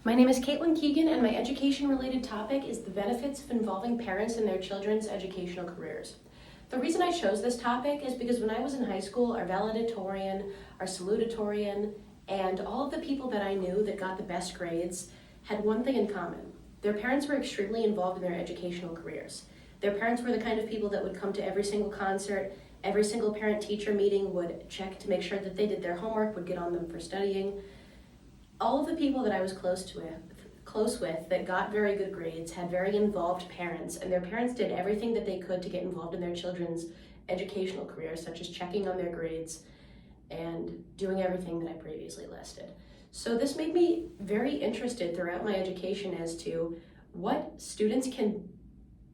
My name is Caitlin Keegan, and my education-related topic is the benefits of involving parents in their children's educational careers. The reason I chose this topic is because when I was in high school, our valedictorian, our salutatorian, and all of the people that I knew that got the best grades had one thing in common. Their parents were extremely involved in their educational careers. Their parents were the kind of people that would come to every single concert, every single parent-teacher meeting, would check to make sure that they did their homework, would get on them for studying. All of the people that I was close with that got very good grades had very involved parents, and their parents did everything that they could to get involved in their children's educational careers, such as checking on their grades and doing everything that I previously listed. So this made me very interested throughout my education as to what students can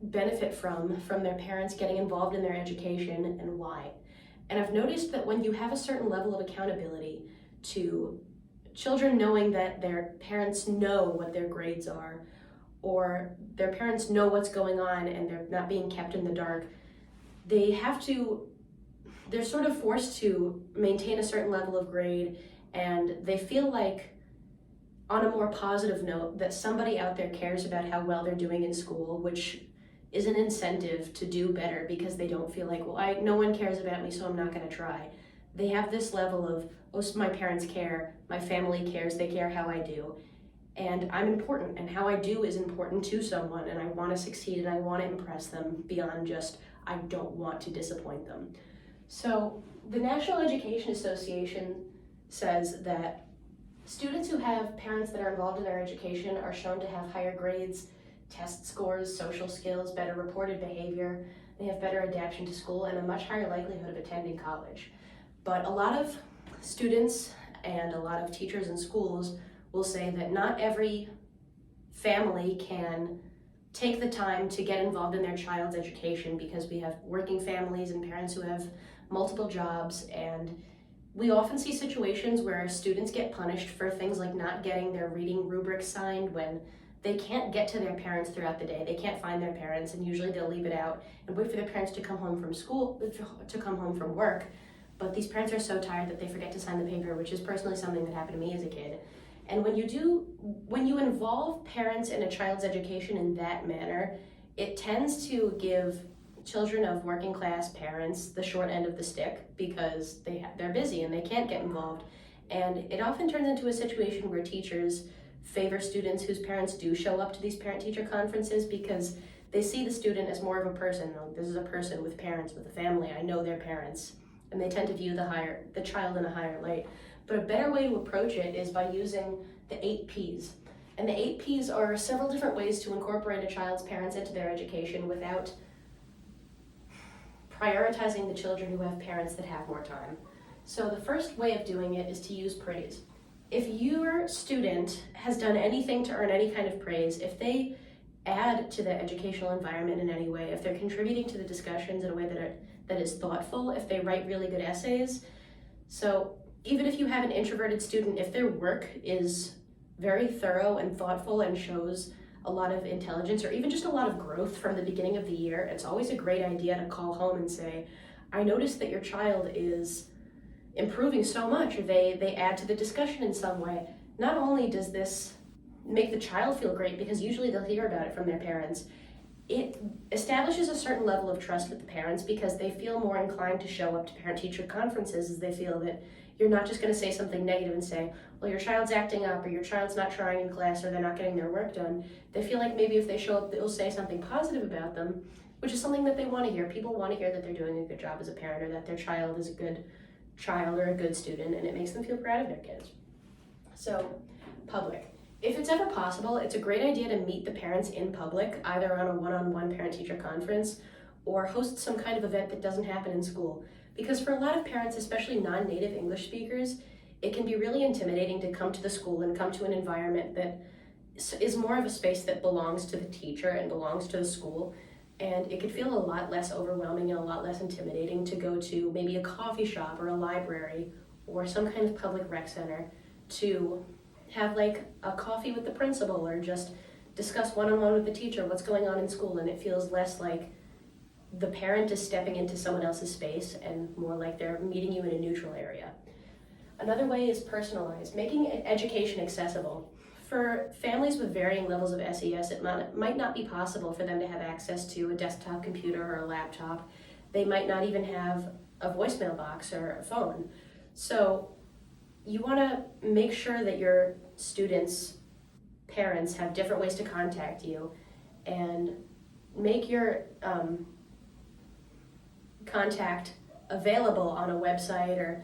benefit from their parents getting involved in their education and why. And I've noticed that when you have a certain level of accountability to children knowing that their parents know what their grades are, or their parents know what's going on and they're not being kept in the dark, they're sort of forced to maintain a certain level of grade, and they feel like, on a more positive note, that somebody out there cares about how well they're doing in school, which is an incentive to do better because they don't feel like, well, no one cares about me, so I'm not gonna try. They have this level of, oh, my parents care, my family cares, they care how I do, and I'm important, and how I do is important to someone, and I want to succeed, and I want to impress them beyond just, I don't want to disappoint them. So the National Education Association says that students who have parents that are involved in their education are shown to have higher grades, test scores, social skills, better reported behavior, they have better adaptation to school, and a much higher likelihood of attending college. But a lot of students and a lot of teachers in schools will say that not every family can take the time to get involved in their child's education because we have working families and parents who have multiple jobs, and we often see situations where students get punished for things like not getting their reading rubrics signed when they can't get to their parents throughout the day. They can't find their parents, and usually they'll leave it out and wait for their parents to come home from school, to come home from work. But these parents are so tired that they forget to sign the paper, which is personally something that happened to me as a kid. And when you involve parents in a child's education in that manner, it tends to give children of working class parents the short end of the stick because they're busy and they can't get involved. And it often turns into a situation where teachers favor students whose parents do show up to these parent-teacher conferences because they see the student as more of a person. This is a person with parents, with a family, I know their parents. And they tend to view the child in a higher light. But a better way to approach it is by using the 8 Ps. And the 8 Ps are several different ways to incorporate a child's parents into their education without prioritizing the children who have parents that have more time. So the first way of doing it is to use praise. If your student has done anything to earn any kind of praise, if they add to the educational environment in any way, if they're contributing to the discussions in a way that is thoughtful, if they write really good essays. So even if you have an introverted student, if their work is very thorough and thoughtful and shows a lot of intelligence or even just a lot of growth from the beginning of the year, it's always a great idea to call home and say, I noticed that your child is improving so much, or they add to the discussion in some way. Not only does this make the child feel great, because usually they'll hear about it from their parents, it establishes a certain level of trust with the parents because they feel more inclined to show up to parent-teacher conferences as they feel that you're not just going to say something negative and say, well, your child's acting up, or your child's not trying in class, or they're not getting their work done. They feel like maybe if they show up, they'll say something positive about them, which is something that they want to hear. People want to hear that they're doing a good job as a parent, or that their child is a good child or a good student, and it makes them feel proud of their kids. So, public. If it's ever possible, it's a great idea to meet the parents in public, either on a one-on-one parent-teacher conference or host some kind of event that doesn't happen in school. Because for a lot of parents, especially non-native English speakers, it can be really intimidating to come to the school and come to an environment that is more of a space that belongs to the teacher and belongs to the school. And it could feel a lot less overwhelming and a lot less intimidating to go to maybe a coffee shop or a library or some kind of public rec center to have like a coffee with the principal or just discuss one-on-one with the teacher what's going on in school, and it feels less like the parent is stepping into someone else's space and more like they're meeting you in a neutral area. Another way is personalized, making education accessible. for families with varying levels of SES, it might not be possible for them to have access to a desktop computer or a laptop. They might not even have a voicemail box or a phone. So you want to make sure that your students' parents have different ways to contact you, and make your contact available on a website, or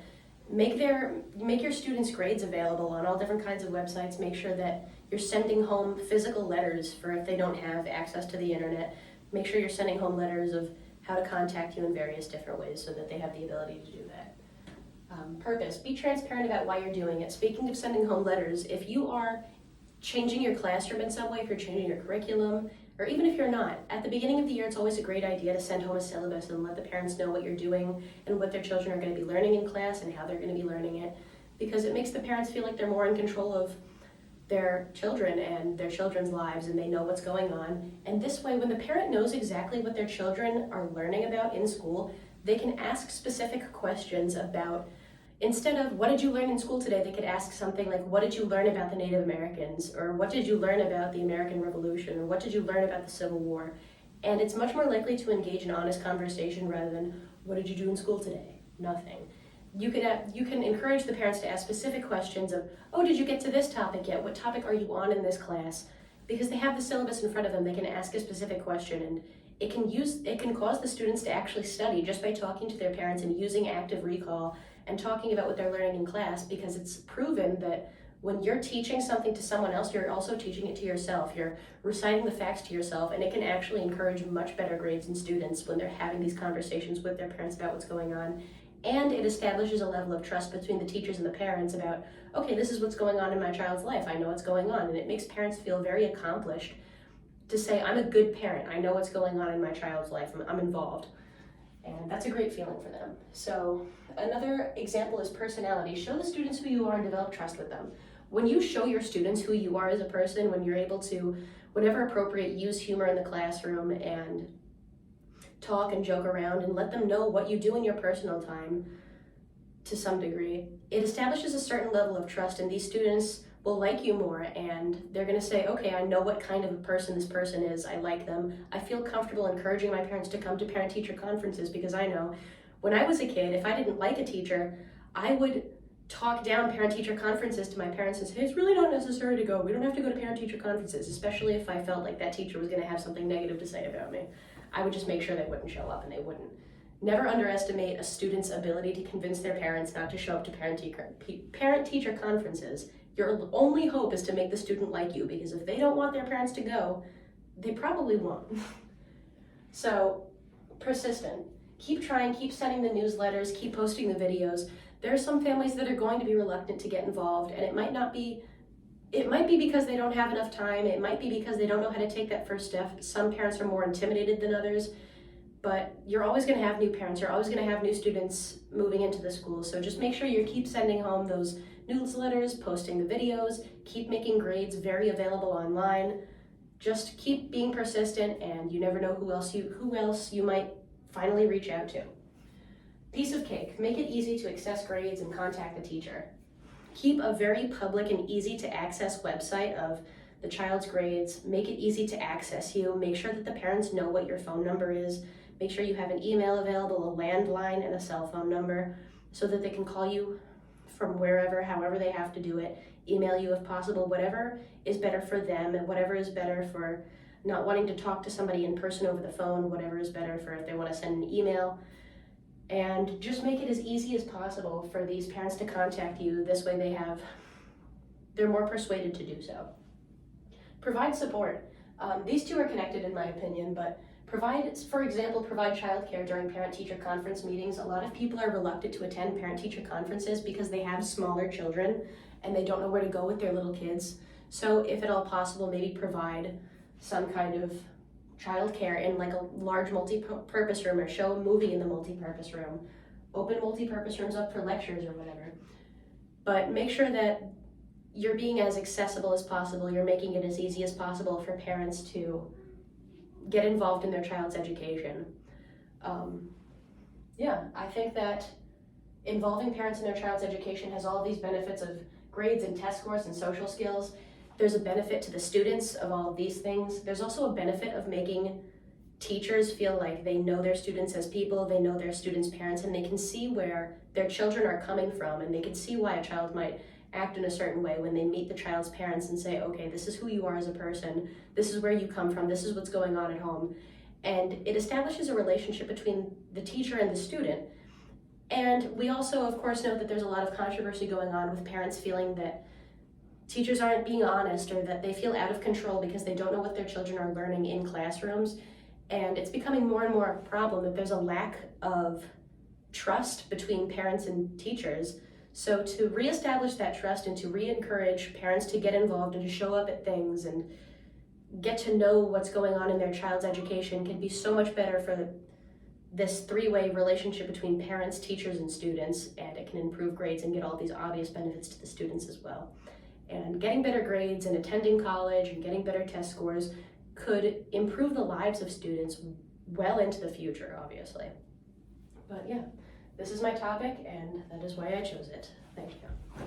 make your students' grades available on all different kinds of websites. Make sure that you're sending home physical letters for if they don't have access to the internet. Make sure you're sending home letters of how to contact you in various different ways so that they have the ability to do that. Purpose. Be transparent about why you're doing it. Speaking of sending home letters, if you are changing your classroom in some way, if you're changing your curriculum, or even if you're not, at the beginning of the year, it's always a great idea to send home a syllabus and let the parents know what you're doing and what their children are going to be learning in class and how they're going to be learning it, because it makes the parents feel like they're more in control of their children and their children's lives, and they know what's going on. And this way, when the parent knows exactly what their children are learning about in school, they can ask specific questions about, instead of what did you learn in school today, they could ask something like, what did you learn about the Native Americans, or what did you learn about the American Revolution, or what did you learn about the Civil War? And it's much more likely to engage in honest conversation rather than, what did you do in school today? Nothing. You can encourage the parents to ask specific questions of, oh, did you get to this topic yet? What topic are you on in this class? Because they have the syllabus in front of them, they can ask a specific question, and it can cause the students to actually study just by talking to their parents and using active recall and talking about what they're learning in class, because it's proven that when you're teaching something to someone else, you're also teaching it to yourself. You're reciting the facts to yourself, and it can actually encourage much better grades in students when they're having these conversations with their parents about what's going on. And it establishes a level of trust between the teachers and the parents about, okay, this is what's going on in my child's life. I know what's going on. And it makes parents feel very accomplished to say, I'm a good parent. I know what's going on in my child's life. I'm involved. And that's a great feeling for them. So another example is personality. Show the students who you are and develop trust with them. When you show your students who you are as a person, when you're able to, whenever appropriate, use humor in the classroom and talk and joke around and let them know what you do in your personal time to some degree, it establishes a certain level of trust, and these students will like you more, and they're going to say, okay, I know what kind of a person this person is. I like them. I feel comfortable encouraging my parents to come to parent-teacher conferences, because I know when I was a kid, if I didn't like a teacher, I would talk down parent-teacher conferences to my parents and say, it's really not necessary to go. We don't have to go to parent-teacher conferences, especially if I felt like that teacher was going to have something negative to say about me. I would just make sure they wouldn't show up, and they wouldn't. Never underestimate a student's ability to convince their parents not to show up to parent-teacher conferences. Your only hope is to make the student like you, because if they don't want their parents to go, they probably won't. So, persistent. Keep trying, keep sending the newsletters, keep posting the videos. There are some families that are going to be reluctant to get involved, and it might be because they don't have enough time. It might be because they don't know how to take that first step. Some parents are more intimidated than others, but you're always going to have new parents. You're always going to have new students moving into the school. So just make sure you keep sending home those newsletters, posting the videos, keep making grades very available online. Just keep being persistent, and you never know who else you might finally reach out to. Piece of cake. Make it easy to access grades and contact the teacher. Keep a very public and easy to access website of the child's grades. Make it easy to access you. Make sure that the parents know what your phone number is. Make sure you have an email available, a landline, and a cell phone number, so that they can call you from wherever, however they have to do it. Email you if possible, whatever is better for them, and whatever is better for not wanting to talk to somebody in person over the phone, whatever is better for if they want to send an email. And just make it as easy as possible for these parents to contact you. This way they're more persuaded to do so. Provide support. These two are connected in my opinion, but provide childcare during parent-teacher conference meetings. A lot of people are reluctant to attend parent-teacher conferences because they have smaller children and they don't know where to go with their little kids. So if at all possible, maybe provide some kind of childcare in like a large multi-purpose room, or show a movie in the multi-purpose room. Open multi-purpose rooms up for lectures or whatever. But make sure that you're being as accessible as possible. You're making it as easy as possible for parents to get involved in their child's education. I think that involving parents in their child's education has all these benefits of grades and test scores and social skills. There's a benefit to the students of all of these things. There's also a benefit of making teachers feel like they know their students as people, they know their students' parents, and they can see where their children are coming from, and they can see why a child might act in a certain way when they meet the child's parents and say, okay, this is who you are as a person, this is where you come from, this is what's going on at home. And it establishes a relationship between the teacher and the student. And we also, of course, know that there's a lot of controversy going on with parents feeling that teachers aren't being honest, or that they feel out of control because they don't know what their children are learning in classrooms. And it's becoming more and more a problem that there's a lack of trust between parents and teachers. So to reestablish that trust and to re-encourage parents to get involved and to show up at things and get to know what's going on in their child's education can be so much better for this three-way relationship between parents, teachers, and students, and it can improve grades and get all these obvious benefits to the students as well. And getting better grades and attending college and getting better test scores could improve the lives of students well into the future, obviously. But yeah, this is my topic, and that is why I chose it. Thank you.